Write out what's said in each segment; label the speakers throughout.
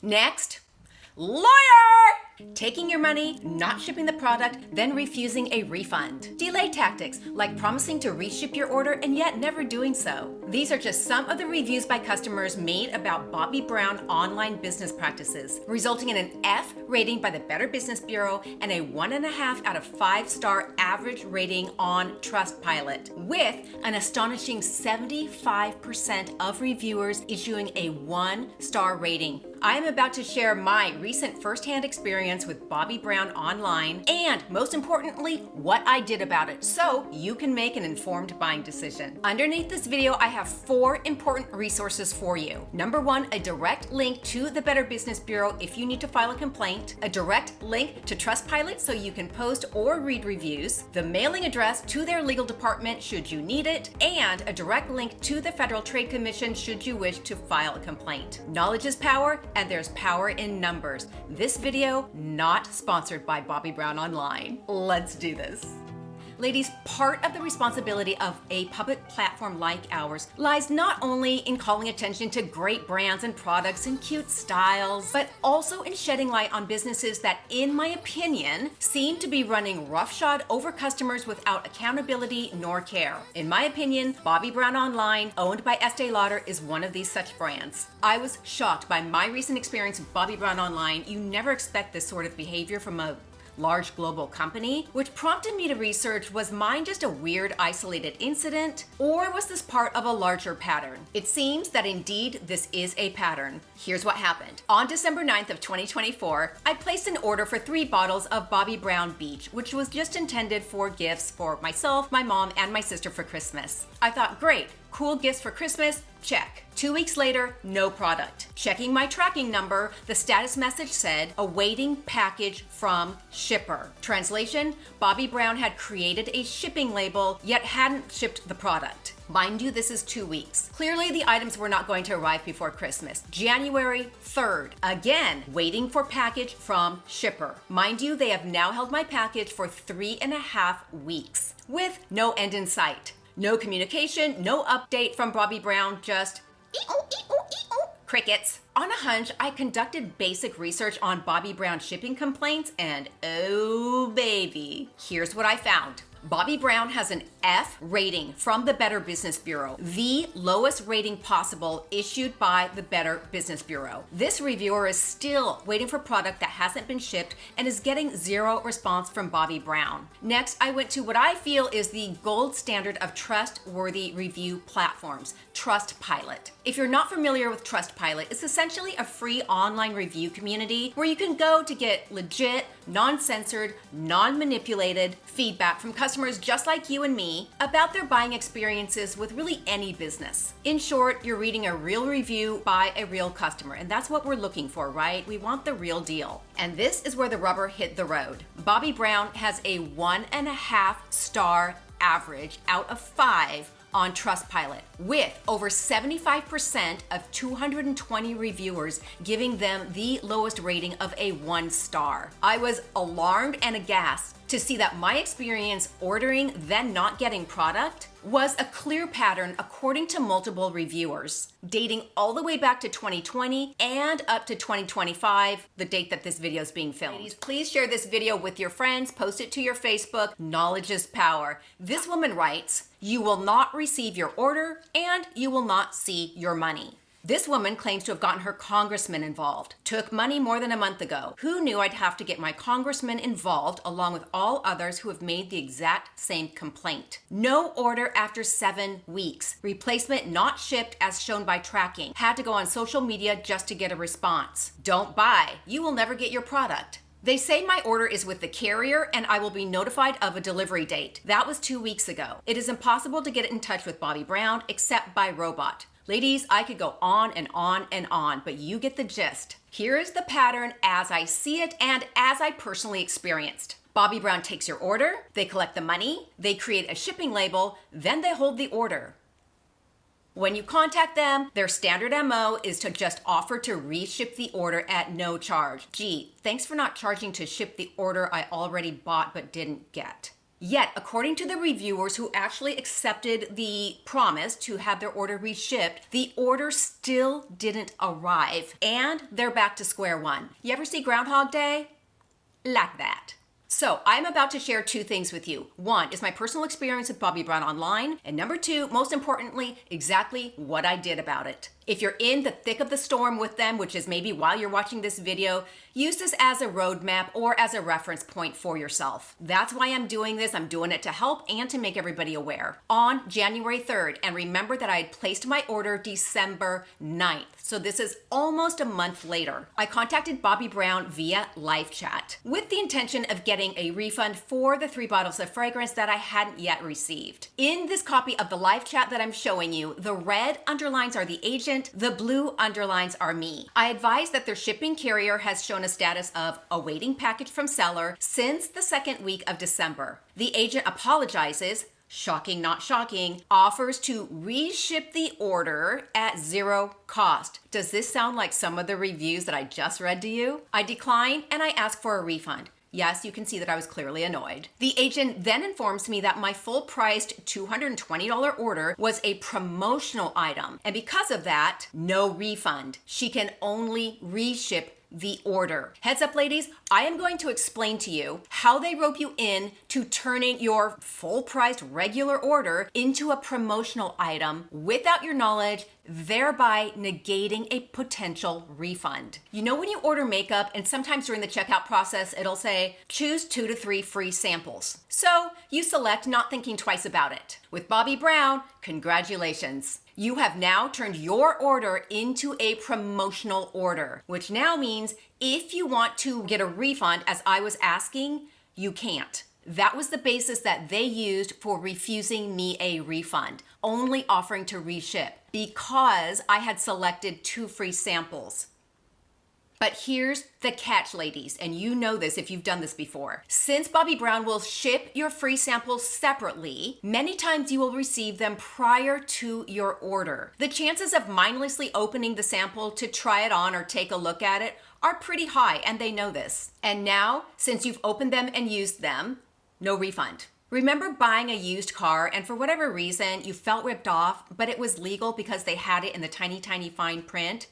Speaker 1: Next, lawyer! Taking your money, not shipping the product, then refusing a refund. Delay tactics, like promising to reship your order and yet never doing so. These are just some of the reviews by customers made about Bobbi Brown online business practices, resulting in an F rating by the Better Business Bureau and a 1.5 out of 5-star average rating on Trustpilot, with an astonishing 75% of reviewers issuing a 1-star rating. I am about to share my recent firsthand experience with Bobbi Brown online and, most importantly, what I did about it so you can make an informed buying decision. Underneath this video, I have 4 important resources for you. Number 1, a direct link to the Better Business Bureau if you need to file a complaint, a direct link to Trustpilot so you can post or read reviews, the mailing address to their legal department should you need it, and a direct link to the Federal Trade Commission should you wish to file a complaint. Knowledge is power, and there's power in numbers. This video not sponsored by Bobbi Brown Online. Let's do this. Ladies, part of the responsibility of a public platform like ours lies not only in calling attention to great brands and products and cute styles, but also in shedding light on businesses that, in my opinion, seem to be running roughshod over customers without accountability nor care. In my opinion, Bobbi Brown Online, owned by Estee Lauder, is one of these such brands. I was shocked by my recent experience with Bobbi Brown Online. You never expect this sort of behavior from a large global company. Which prompted me to research, was mine just a weird isolated incident, or was this part of a larger pattern? It seems that indeed this is a pattern. Here's what happened. On December 9th of 2024, I placed an order for 3 bottles of Bobbi Brown Beach, which was just intended for gifts for myself, my mom, and my sister for Christmas. I thought, great, cool gifts for Christmas, check. 2 weeks later, no product. Checking my tracking number, the status message said, awaiting package from shipper. Translation, Bobbi Brown had created a shipping label, yet hadn't shipped the product. Mind you, this is 2 weeks. Clearly, the items were not going to arrive before Christmas. January 3rd, again, waiting for package from shipper. Mind you, they have now held my package for 3.5 weeks, with no end in sight. No communication, no update from Bobbi Brown, just crickets. On a hunch, I conducted basic research on Bobbi Brown shipping complaints, and oh baby, here's what I found. Bobbi Brown has an F rating from the Better Business Bureau, the lowest rating possible issued by the Better Business Bureau. This reviewer is still waiting for product that hasn't been shipped and is getting 0 response from Bobbi Brown. Next, I went to what I feel is the gold standard of trustworthy review platforms, Trustpilot. If you're not familiar with Trustpilot, it's essentially a free online review community where you can go to get legit, non-censored, non-manipulated feedback from customers just like you and me about their buying experiences with really any business. In short, you're reading a real review by a real customer, and that's what we're looking for, right? We want the real deal. And this is where the rubber hit the road. Bobbi Brown has a 1.5-star average out of 5 on Trustpilot, with over 75% of 220 reviewers giving them the lowest rating of a 1 star. I was alarmed and aghast to see that my experience ordering then not getting product was a clear pattern according to multiple reviewers, dating all the way back to 2020 and up to 2025, the date that this video is being filmed. Ladies, please share this video with your friends, post it to your Facebook. Knowledge is power. This woman writes, you will not receive your order and you will not see your money. This woman claims to have gotten her congressman involved. Took money more than a month ago. Who knew I'd have to get my congressman involved along with all others who have made the exact same complaint? No order after 7 weeks. Replacement not shipped as shown by tracking. Had to go on social media just to get a response. Don't buy. You will never get your product. They say my order is with the carrier and I will be notified of a delivery date. That was 2 weeks ago. It is impossible to get in touch with Bobbi Brown except by robot. Ladies, I could go on and on and on, but you get the gist. Here is the pattern as I see it and as I personally experienced. Bobbi Brown takes your order, they collect the money, they create a shipping label, then they hold the order. When you contact them, their standard MO is to just offer to reship the order at no charge. Gee, thanks for not charging to ship the order I already bought but didn't get. Yet, according to the reviewers who actually accepted the promise to have their order reshipped, the order still didn't arrive, and they're back to square one. You ever see Groundhog Day? Like that. So I'm about to share two things with you. One is my personal experience with Bobbi Brown online, and number two, most importantly, exactly what I did about it. If you're in the thick of the storm with them, which is maybe while you're watching this video, use this as a roadmap or as a reference point for yourself. That's why I'm doing this. I'm doing it to help and to make everybody aware. On January 3rd, and remember that I had placed my order December 9th. So this is almost a month later. I contacted Bobbi Brown via live chat with the intention of getting a refund for the 3 bottles of fragrance that I hadn't yet received. In this copy of the live chat that I'm showing you, the red underlines are the agent, the blue underlines are me. I advise that their shipping carrier has shown a status of awaiting package from seller since the second week of December. The agent apologizes, shocking not shocking, offers to reship the order at 0 cost. Does this sound like some of the reviews that I just read to you? I decline and I ask for a refund. Yes, you can see that I was clearly annoyed. The agent then informs me that my full-priced $220 order was a promotional item, and because of that, no refund. She can only reship the order. Heads up, ladies, I am going to explain to you how they rope you in to turning your full-priced regular order into a promotional item without your knowledge, thereby negating a potential refund. You know when you order makeup and sometimes during the checkout process, it'll say, choose 2 to 3 free samples. So you select not thinking twice about it. With Bobbi Brown, congratulations. You have now turned your order into a promotional order, which now means if you want to get a refund, as I was asking, you can't. That was the basis that they used for refusing me a refund, only offering to reship because I had selected 2 free samples. But here's the catch, ladies, and you know this if you've done this before. Since Bobbi Brown will ship your free samples separately, many times you will receive them prior to your order. The chances of mindlessly opening the sample to try it on or take a look at it are pretty high, and they know this. And now, since you've opened them and used them, no refund. Remember buying a used car and for whatever reason you felt ripped off, but it was legal because they had it in the tiny, tiny fine print?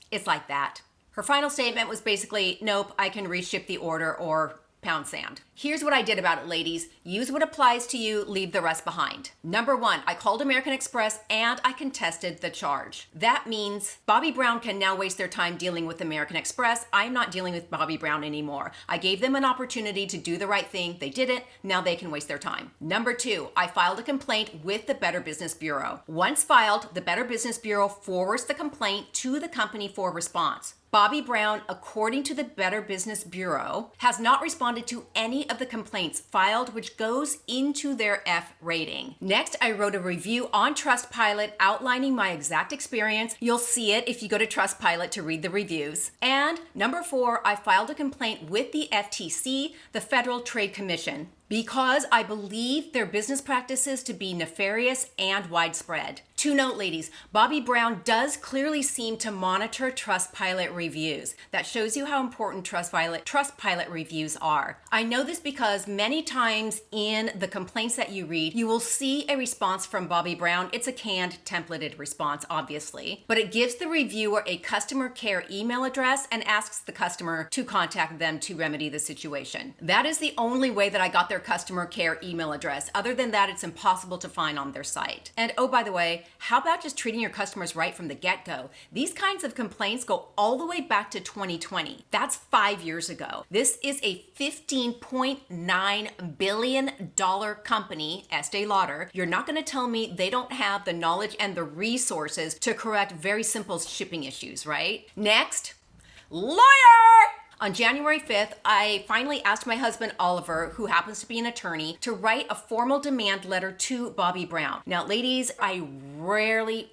Speaker 1: It's like that. Her final statement was basically, nope, I can reship the order or pound sand. Here's what I did about it, ladies. Use what applies to you, leave the rest behind. Number 1, I called American Express and I contested the charge. That means Bobbi Brown can now waste their time dealing with American Express. I'm not dealing with Bobbi Brown anymore. I gave them an opportunity to do the right thing. They didn't. Now they can waste their time. Number 2, I filed a complaint with the Better Business Bureau. Once filed, the Better Business Bureau forwards the complaint to the company for response. Bobbi Brown, according to the Better Business Bureau, has not responded to any of the complaints filed, which goes into their F rating. Next, I wrote a review on Trustpilot outlining my exact experience. You'll see it if you go to Trustpilot to read the reviews. And number 4, I filed a complaint with the FTC, the Federal Trade Commission, because I believe their business practices to be nefarious and widespread. To note, ladies, Bobbi Brown does clearly seem to monitor Trustpilot reviews. That shows you how important Trustpilot reviews are. I know this because many times in the complaints that you read, you will see a response from Bobbi Brown. It's a canned, templated response, obviously, but it gives the reviewer a customer care email address and asks the customer to contact them to remedy the situation. That is the only way that I got their customer care email address. Other than that, it's impossible to find on their site. And oh, by the way, how about just treating your customers right from the get-go? These kinds of complaints go all the way back to 2020. That's 5 years ago. This is a $15.9 billion company, Estee Lauder. You're not going to tell me they don't have the knowledge and the resources to correct very simple shipping issues, right? Next, lawyer! On January 5th, I finally asked my husband, Oliver, who happens to be an attorney, to write a formal demand letter to Bobbi Brown. Now, ladies, I rarely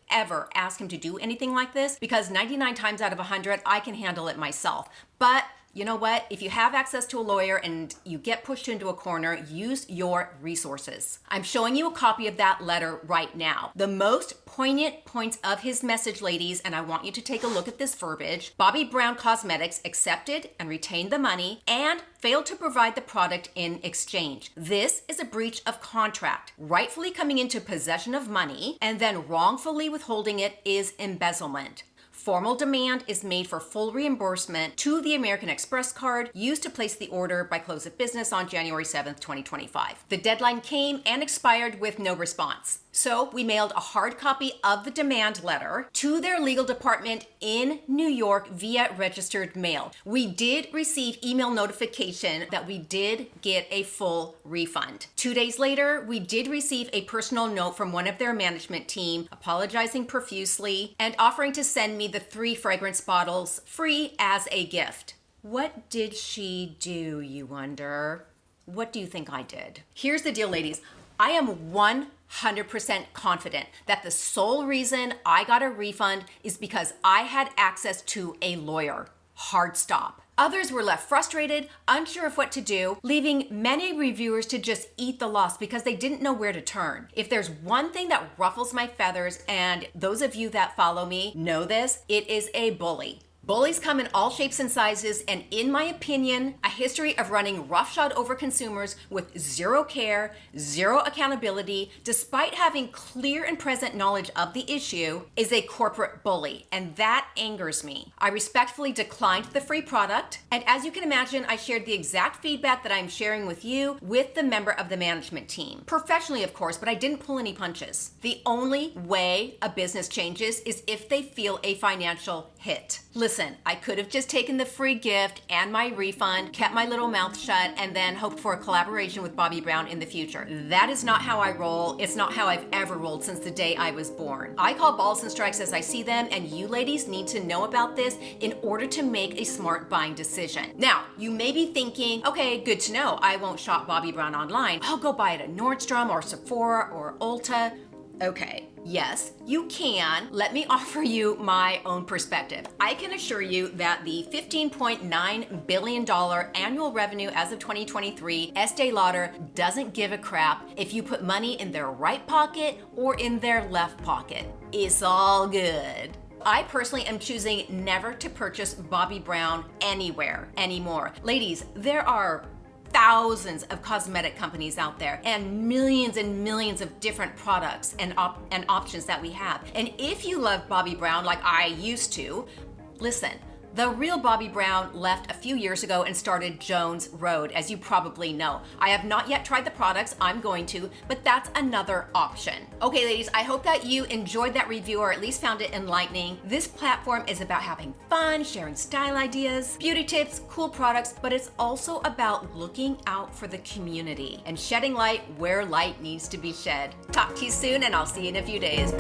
Speaker 1: ever ask him to do anything like this because 99 times out of 100, I can handle it myself. But You know what? If you have access to a lawyer and you get pushed into a corner, use your resources. I'm showing you a copy of that letter right now. The most poignant points of his message, ladies, and I want you to take a look at this verbiage. Bobbi Brown Cosmetics accepted and retained the money and failed to provide the product in exchange. This is a breach of contract. Rightfully coming into possession of money and then wrongfully withholding it is embezzlement. Formal demand is made for full reimbursement to the American Express card used to place the order by close of business on January 7th, 2025. The deadline came and expired with no response. So we mailed a hard copy of the demand letter to their legal department in New York via registered mail. We did receive email notification that we did get a full refund. 2 days later, we did receive a personal note from one of their management team apologizing profusely and offering to send me the 3 fragrance bottles free as a gift. What did she do, you wonder? What do you think I did? Here's the deal, ladies. I am 100% confident that the sole reason I got a refund is because I had access to a lawyer. Hard stop. Others were left frustrated, unsure of what to do, leaving many reviewers to just eat the loss because they didn't know where to turn. If there's one thing that ruffles my feathers, and those of you that follow me know this, it is a bully. Bullies come in all shapes and sizes, and in my opinion, a history of running roughshod over consumers with zero care, zero accountability, despite having clear and present knowledge of the issue, is a corporate bully, and that angers me. I respectfully declined the free product, and as you can imagine, I shared the exact feedback that I'm sharing with you with the member of the management team. Professionally, of course, but I didn't pull any punches. The only way a business changes is if they feel a financial hit. Listen, I could have just taken the free gift and my refund, kept my little mouth shut, and then hoped for a collaboration with Bobbi Brown in the future. That is not how I roll. It's not how I've ever rolled since the day I was born. I call balls and strikes as I see them, and you ladies need to know about this in order to make a smart buying decision. Now, you may be thinking, okay, good to know. I won't shop Bobbi Brown online. I'll go buy it at Nordstrom or Sephora or Ulta. Okay, yes, you can. Let me offer you my own perspective. I can assure you that the $15.9 billion annual revenue as of 2023, Estee Lauder doesn't give a crap if you put money in their right pocket or in their left pocket. It's all good. I personally am choosing never to purchase Bobbi Brown anywhere anymore. Ladies, there are thousands of cosmetic companies out there and millions of different products and options that we have. And if you love Bobbi Brown like I used to, listen, the real Bobbi Brown left a few years ago and started Jones Road, as you probably know. I have not yet tried the products. I'm going to, but that's another option. Okay, ladies, I hope that you enjoyed that review or at least found it enlightening. This platform is about having fun, sharing style ideas, beauty tips, cool products, but it's also about looking out for the community and shedding light where light needs to be shed. Talk to you soon, and I'll see you in a few days.